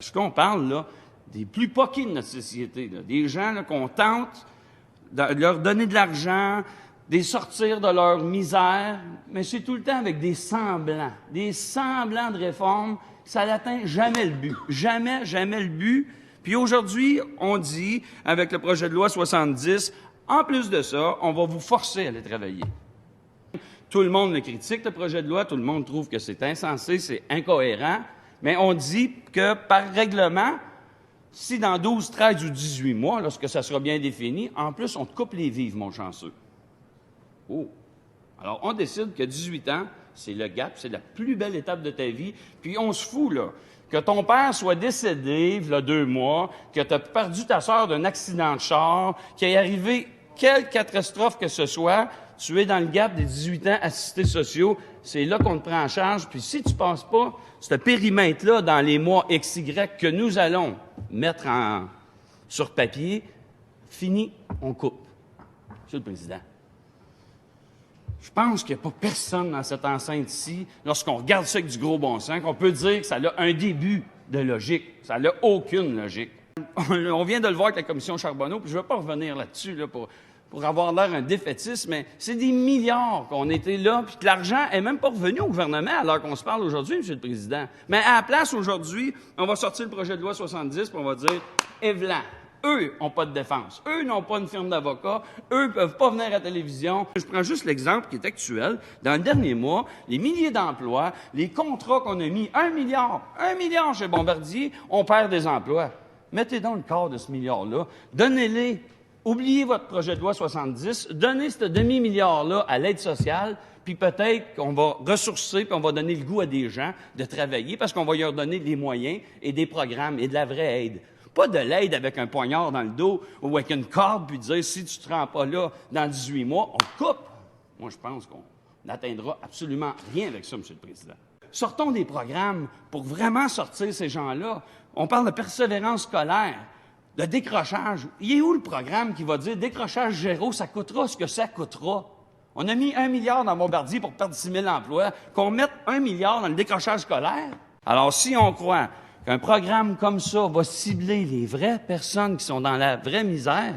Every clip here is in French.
Ce qu'on parle, là, des plus poqués de notre société, là, des gens là, qu'on tente de leur donner de l'argent, de les sortir de leur misère, mais c'est tout le temps avec des semblants de réformes. Ça n'atteint jamais le but. Jamais, jamais le but. Puis aujourd'hui, on dit, avec le projet de loi 70, en plus de ça, on va vous forcer à aller travailler. Tout le monde le critique, le projet de loi, tout le monde trouve que c'est insensé, c'est incohérent, mais on dit que par règlement, si dans 12, 13 ou 18 mois, lorsque ça sera bien défini, en plus, on te coupe les vives, mon chanceux. Oh! Alors, on décide que 18 ans, c'est le gap, c'est la plus belle étape de ta vie, puis on se fout, là, que ton père soit décédé, il y a 2 mois, que tu as perdu ta sœur d'un accident de char, qu'il est arrivé quelle catastrophe que ce soit, tu es dans le gap des 18 ans assistés sociaux, c'est là qu'on te prend en charge, puis si tu ne passes pas ce périmètre-là dans les mois XY que nous allons mettre sur papier, fini, on coupe. Monsieur le Président. Je pense qu'il n'y a pas personne dans cette enceinte-ci, lorsqu'on regarde ça avec du gros bon sens, qu'on peut dire que ça a un début de logique. Ça n'a aucune logique. On vient de le voir avec la commission Charbonneau, puis je ne veux pas revenir là-dessus là, pour avoir l'air un défaitiste, mais c'est des milliards qu'on était là, puis que l'argent n'est même pas revenu au gouvernement alors qu'on se parle aujourd'hui, M. le Président. Mais à la place, aujourd'hui, on va sortir le projet de loi 70, puis on va dire « Evlan ». Eux n'ont pas de défense. Eux n'ont pas une firme d'avocats. Eux ne peuvent pas venir à la télévision. Je prends juste l'exemple qui est actuel. Dans le dernier mois, les milliers d'emplois, les contrats qu'on a mis, 1 milliard chez Bombardier, on perd des emplois. Mettez donc le quart de ce milliard-là. Donnez-les. Oubliez votre projet de loi 70. Donnez ce demi-milliard-là à l'aide sociale. Puis peut-être qu'on va ressourcer, puis on va donner le goût à des gens de travailler parce qu'on va leur donner des moyens et des programmes et de la vraie aide. Pas de l'aide avec un poignard dans le dos ou avec une corde, puis dire, si tu ne te rends pas là dans 18 mois, on te coupe. Moi, je pense qu'on n'atteindra absolument rien avec ça, M. le Président. Sortons des programmes pour vraiment sortir ces gens-là. On parle de persévérance scolaire, de décrochage. Il est où le programme qui va dire décrochage zéro, ça coûtera ce que ça coûtera? On a mis 1 milliard dans Bombardier pour perdre 6 000 emplois, qu'on mette 1 milliard dans le décrochage scolaire. Alors, si on croit qu'un programme comme ça va cibler les vraies personnes qui sont dans la vraie misère,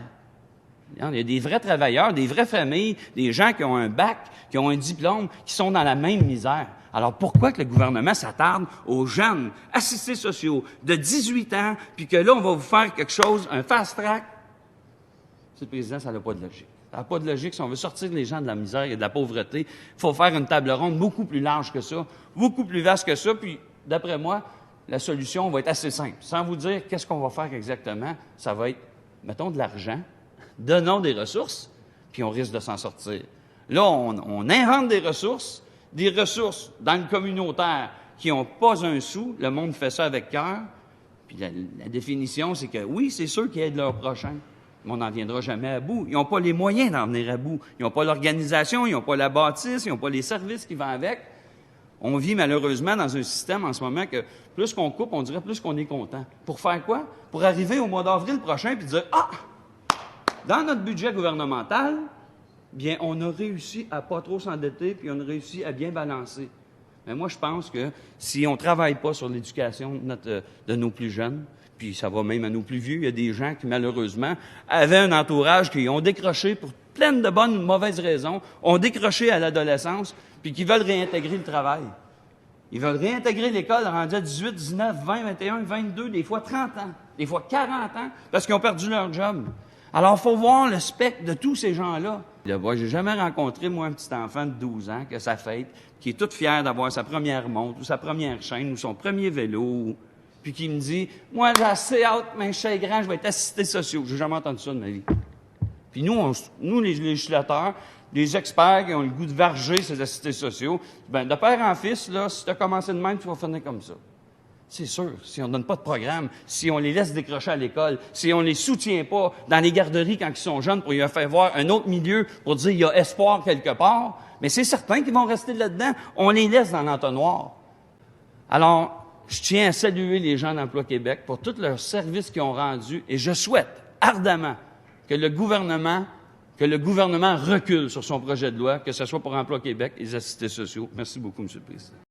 il y a des vrais travailleurs, des vraies familles, des gens qui ont un bac, qui ont un diplôme, qui sont dans la même misère. Alors pourquoi que le gouvernement s'attarde aux jeunes assistés sociaux de 18 ans, puis que là, on va vous faire quelque chose, un fast-track? Monsieur le Président, ça n'a pas de logique. Ça n'a pas de logique. Si on veut sortir les gens de la misère et de la pauvreté, il faut faire une table ronde beaucoup plus large que ça, beaucoup plus vaste que ça, puis d'après moi, la solution va être assez simple. Sans vous dire qu'est-ce qu'on va faire exactement, ça va être, mettons, de l'argent, donnons des ressources, puis on risque de s'en sortir. Là, on invente des ressources dans le communautaire qui n'ont pas un sou. Le monde fait ça avec cœur. Puis la définition, c'est que oui, c'est ceux qui aident leur prochain, mais on n'en viendra jamais à bout. Ils n'ont pas les moyens d'en venir à bout. Ils n'ont pas l'organisation, ils n'ont pas la bâtisse, ils n'ont pas les services qui vont avec. On vit malheureusement dans un système en ce moment que plus qu'on coupe, on dirait plus qu'on est content. Pour faire quoi? Pour arriver au mois d'avril prochain puis dire « Ah! Dans notre budget gouvernemental, bien, on a réussi à pas trop s'endetter puis on a réussi à bien balancer. » Mais moi, je pense que si on ne travaille pas sur l'éducation de nos plus jeunes, puis ça va même à nos plus vieux, il y a des gens qui, malheureusement, avaient un entourage qui ont décroché pour plein de bonnes ou de mauvaises raisons, ont décroché à l'adolescence, puis qui veulent réintégrer le travail. Ils veulent réintégrer l'école rendue à 18, 19, 20, 21, 22, des fois 30 ans, des fois 40 ans, parce qu'ils ont perdu leur job. Alors, il faut voir le spectre de tous ces gens-là. Là-bas, j'ai jamais rencontré, moi, un petit enfant de 12 ans que ça fête, qui est tout fier d'avoir sa première montre, ou sa première chaîne, ou son premier vélo, puis qui me dit « Moi, j'ai assez hâte, mais je suis grand, je vais être assisté social. » J'ai jamais entendu ça de ma vie. Puis nous, les législateurs, les experts qui ont le goût de varger ces assistés sociaux, bien, de père en fils, là, si tu as commencé de même, tu vas finir comme ça. C'est sûr, si on ne donne pas de programme, si on les laisse décrocher à l'école, si on ne les soutient pas dans les garderies quand ils sont jeunes pour leur faire voir un autre milieu, pour dire qu'il y a espoir quelque part, mais c'est certain qu'ils vont rester là-dedans. On les laisse dans l'entonnoir. Alors, je tiens à saluer les gens d'Emploi Québec pour tous leurs services qu'ils ont rendus et je souhaite ardemment que le gouvernement recule sur son projet de loi, que ce soit pour Emploi Québec et les assistés sociaux. Merci beaucoup, M. le Président.